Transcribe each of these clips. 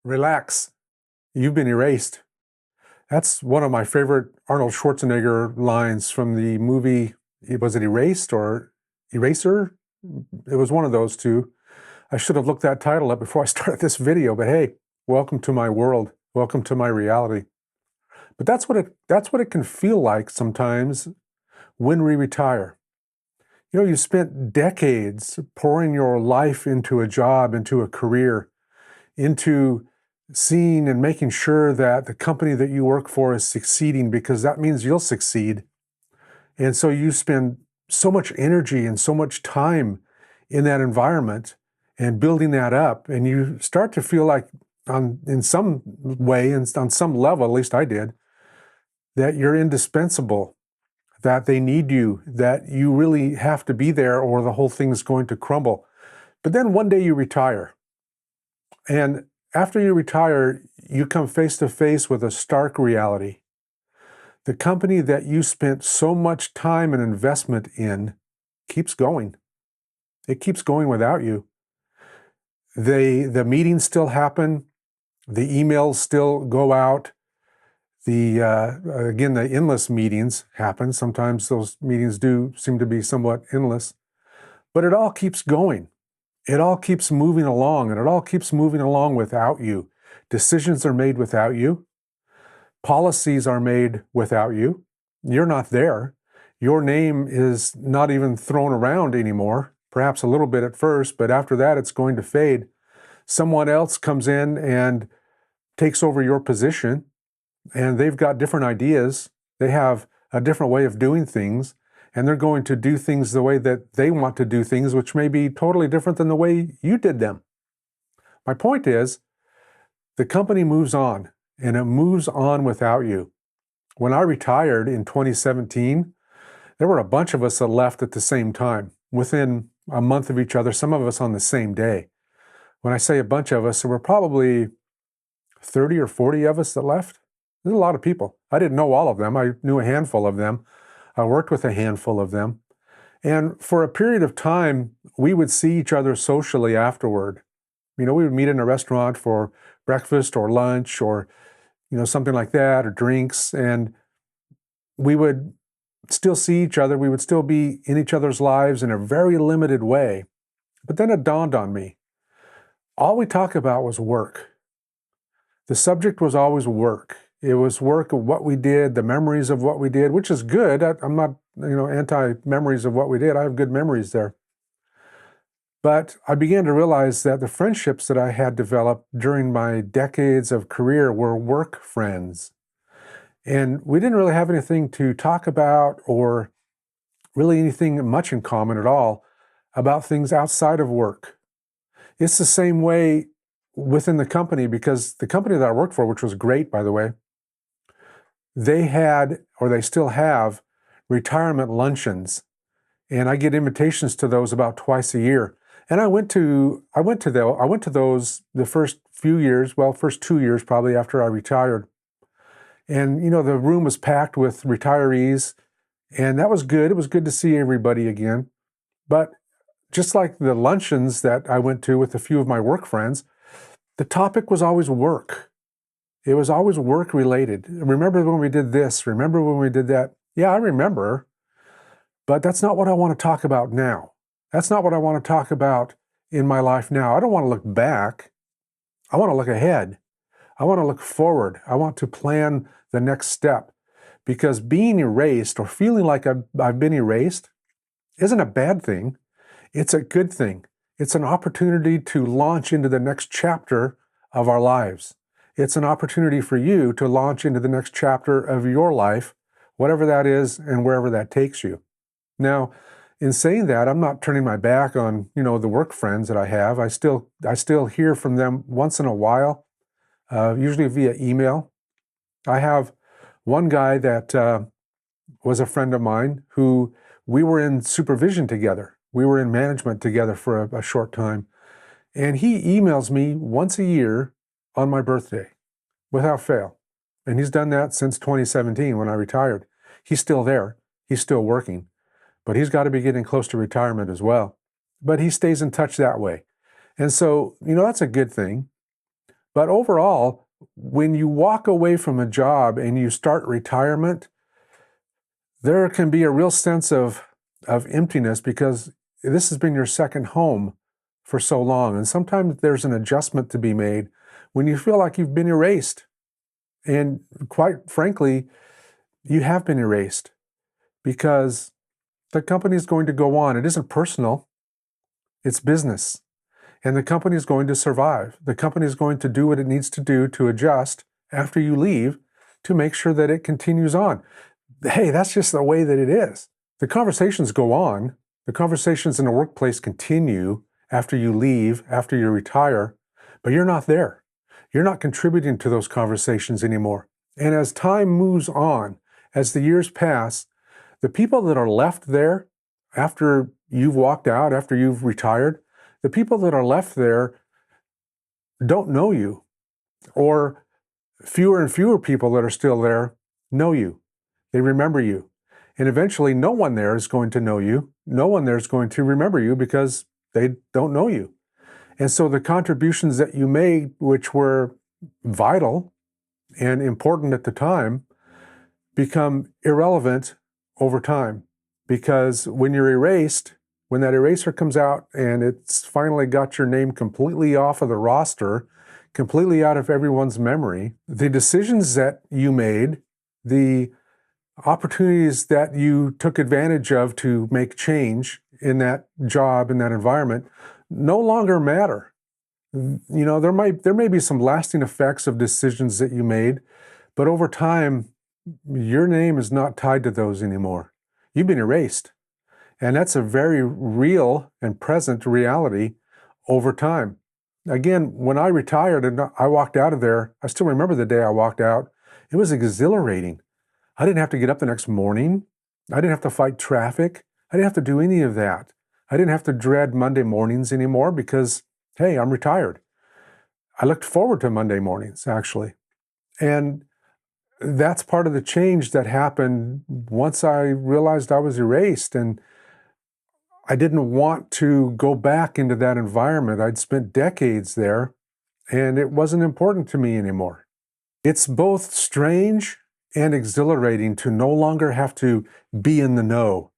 Relax. You've been erased. That's one of my favorite Arnold Schwarzenegger lines from the movie. Was it Erased or Eraser? It was one of those two. I should have looked that title up before I started this video, but hey, welcome to my world. Welcome to my reality. But that's what it can feel like sometimes when we retire. You know, you spent decades pouring your life into a job, into a career, into seeing and making sure that the company that you work for is succeeding, because that means you'll succeed. And so you spend so much energy and so much time in that environment and building that up. And you start to feel like, in some way, and on some level, at least I did, that you're indispensable, that they need you, that you really have to be there or the whole thing's going to crumble. But then one day you retire. And after you retire, you come face to face with a stark reality. The company that you spent so much time and investment in keeps going. It keeps going without you. The meetings still happen. The emails still go out. Again, the endless meetings happen. Sometimes those meetings do seem to be somewhat endless. But it all keeps going. It all keeps moving along, and it all keeps moving along without you. Decisions are made without you. Policies are made without you. You're not there. Your name is not even thrown around anymore, perhaps a little bit at first, but after that it's going to fade. Someone else comes in and takes over your position, and they've got different ideas. They have a different way of doing things, and they're going to do things the way that they want to do things, which may be totally different than the way you did them. My point is, the company moves on, and it moves on without you. When I retired in 2017, there were a bunch of us that left at the same time, within a month of each other, some of us on the same day. When I say a bunch of us, there were probably 30 or 40 of us that left. There's a lot of people. I didn't know all of them. I knew a handful of them. I worked with a handful of them. And for a period of time, we would see each other socially afterward. You know, we would meet in a restaurant for breakfast or lunch or, something like that, or drinks. And we would still see each other. We would still be in each other's lives in a very limited way. But then it dawned on me. All we talked about was work. The subject was always work. It was work of what we did, the memories of what we did, which is good. I'm not, anti-memories of what we did. I have good memories there. But I began to realize that the friendships that I had developed during my decades of career were work friends. And we didn't really have anything to talk about or really anything much in common at all about things outside of work. It's the same way within the company, because the company that I worked for, which was great, by the way, they had, or they still have, retirement luncheons. And I get invitations to those about twice a year. And I went to those the first few years, first 2 years probably after I retired. And, the room was packed with retirees, and that was good. It was good to see everybody again. But just like the luncheons that I went to with a few of my work friends, the topic was always work. It was always work related. Remember when we did this? Remember when we did that? Yeah, I remember. But that's not what I want to talk about now. That's not what I want to talk about in my life now. I don't want to look back. I want to look ahead. I want to look forward. I want to plan the next step. Because being erased or feeling like I've been erased isn't a bad thing. It's a good thing. It's an opportunity to launch into the next chapter of our lives. It's an opportunity for you to launch into the next chapter of your life, whatever that is and wherever that takes you. Now, in saying that, I'm not turning my back on, the work friends that I have. I still hear from them once in a while, usually via email. I have one guy that was a friend of mine who we were in supervision together. We were in management together for a short time. And he emails me once a year on my birthday, without fail. And he's done that since 2017 when I retired. He's still there. He's still working. But he's got to be getting close to retirement as well. But he stays in touch that way. And so, that's a good thing. But overall, when you walk away from a job and you start retirement, there can be a real sense of emptiness because this has been your second home for so long. And sometimes there's an adjustment to be made when you feel like you've been erased. And quite frankly, you have been erased because the company is going to go on. It isn't personal, it's business. And the company is going to survive. The company is going to do what it needs to do to adjust after you leave to make sure that it continues on. Hey, that's just the way that it is. The conversations go on. The conversations in the workplace continue after you leave, after you retire, but you're not there. You're not contributing to those conversations anymore. And as time moves on, as the years pass, the people that are left there after you've walked out, after you've retired, the people that are left there don't know you, or fewer and fewer people that are still there know you. They remember you. And eventually, no one there is going to know you. No one there is going to remember you because they don't know you. And so the contributions that you made, which were vital and important at the time, become irrelevant over time. Because when you're erased, when that eraser comes out and it's finally got your name completely off of the roster, completely out of everyone's memory, the decisions that you made, the opportunities that you took advantage of to make change in that job, in that environment, no longer matter. There may be some lasting effects of decisions that you made, but over time, your name is not tied to those anymore. You've been erased. And that's a very real and present reality over time. Again, when I retired and I walked out of there, I still remember the day I walked out. It was exhilarating. I didn't have to get up the next morning. I didn't have to fight traffic. I didn't have to do any of that. I didn't have to dread Monday mornings anymore because, hey, I'm retired. I looked forward to Monday mornings, actually. And that's part of the change that happened once I realized I was erased. And I didn't want to go back into that environment. I'd spent decades there, and it wasn't important to me anymore. It's both strange and exhilarating to no longer have to be in the know,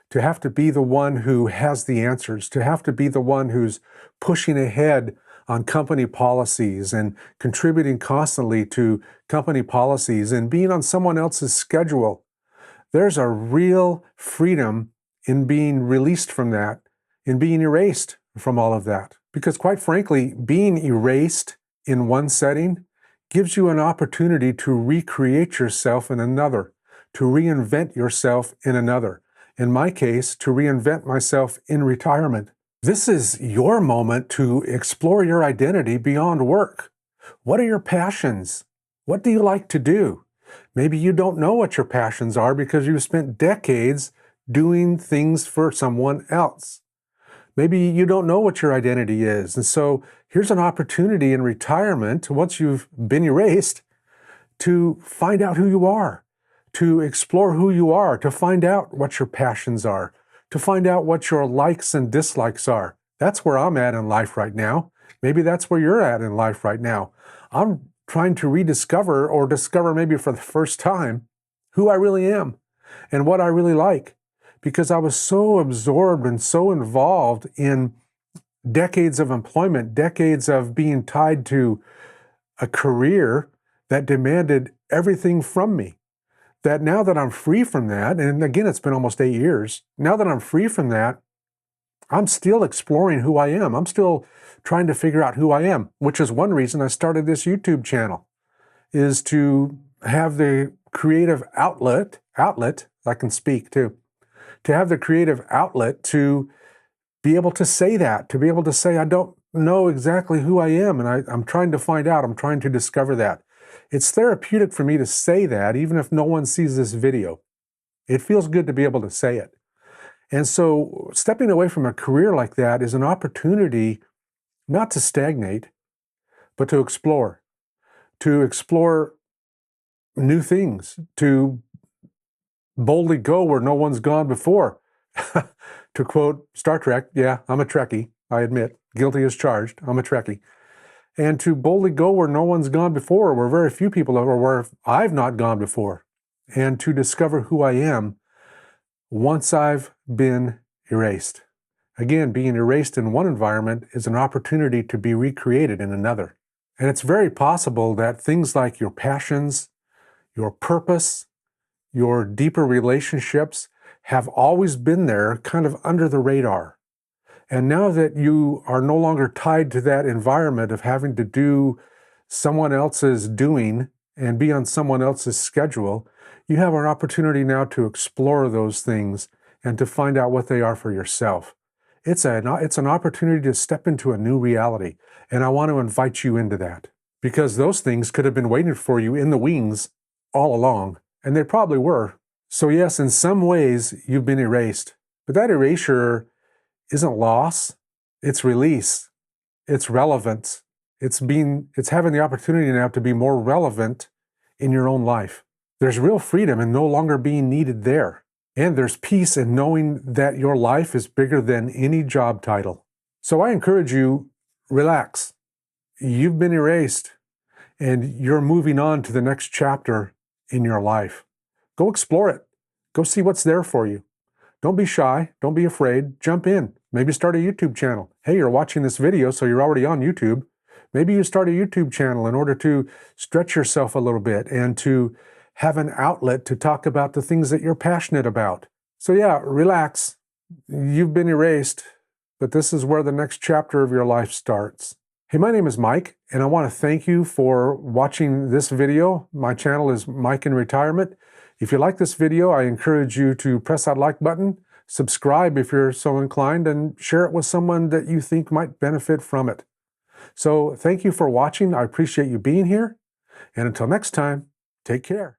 to have to be the one who has the answers, to have to be the one who's pushing ahead on company policies and contributing constantly to company policies and being on someone else's schedule. There's a real freedom in being released from that, in being erased from all of that. Because quite frankly, being erased in one setting gives you an opportunity to recreate yourself in another, to reinvent yourself in another. In my case, to reinvent myself in retirement. This is your moment to explore your identity beyond work. What are your passions? What do you like to do? Maybe you don't know what your passions are because you've spent decades doing things for someone else. Maybe you don't know what your identity is. And so here's an opportunity in retirement, once you've been erased, to find out who you are, to explore who you are, to find out what your passions are, to find out what your likes and dislikes are. That's where I'm at in life right now. Maybe that's where you're at in life right now. I'm trying to rediscover or discover maybe for the first time who I really am and what I really like. Because I was so absorbed and so involved in decades of employment, decades of being tied to a career that demanded everything from me, that now that I'm free from that, and again, it's been almost 8 years, now that I'm free from that, I'm still exploring who I am. I'm still trying to figure out who I am, which is one reason I started this YouTube channel, is to have the creative outlet, I can speak too, to have the creative outlet to be able to say that, to be able to say, I don't know exactly who I am, and I'm trying to find out, I'm trying to discover that. It's therapeutic for me to say that, even if no one sees this video. It feels good to be able to say it. And so stepping away from a career like that is an opportunity not to stagnate, but to explore new things, to boldly go where no one's gone before. To quote Star Trek, yeah, I'm a Trekkie, I admit, guilty as charged, I'm a Trekkie. and to boldly go where no one's gone before, where very few people have, or where I've not gone before, and to discover who I am once I've been erased. Again, being erased in one environment is an opportunity to be recreated in another. And it's very possible that things like your passions, your purpose, your deeper relationships have always been there, kind of under the radar. And now that you are no longer tied to that environment of having to do someone else's doing and be on someone else's schedule, you have an opportunity now to explore those things and to find out what they are for yourself. It's an opportunity to step into a new reality, and I want to invite you into that, because those things could have been waiting for you in the wings all along, and they probably were. So yes, in some ways, you've been erased, but that erasure isn't loss, it's release, it's relevance, it's having the opportunity now to be more relevant in your own life. There's real freedom in no longer being needed there. And there's peace in knowing that your life is bigger than any job title. So I encourage you, relax. You've been erased, and you're moving on to the next chapter in your life. Go explore it. Go see what's there for you. Don't be shy. Don't be afraid. Jump in. Maybe start a YouTube channel. Hey, you're watching this video, so you're already on YouTube. Maybe you start a YouTube channel in order to stretch yourself a little bit and to have an outlet to talk about the things that you're passionate about. So yeah, relax. You've been erased, but this is where the next chapter of your life starts. Hey, my name is Mike, and I want to thank you for watching this video. My channel is Mike in Retirement. If you like this video, I encourage you to press that like button, subscribe if you're so inclined, and share it with someone that you think might benefit from it. So thank you for watching. I appreciate you being here. And until next time, take care.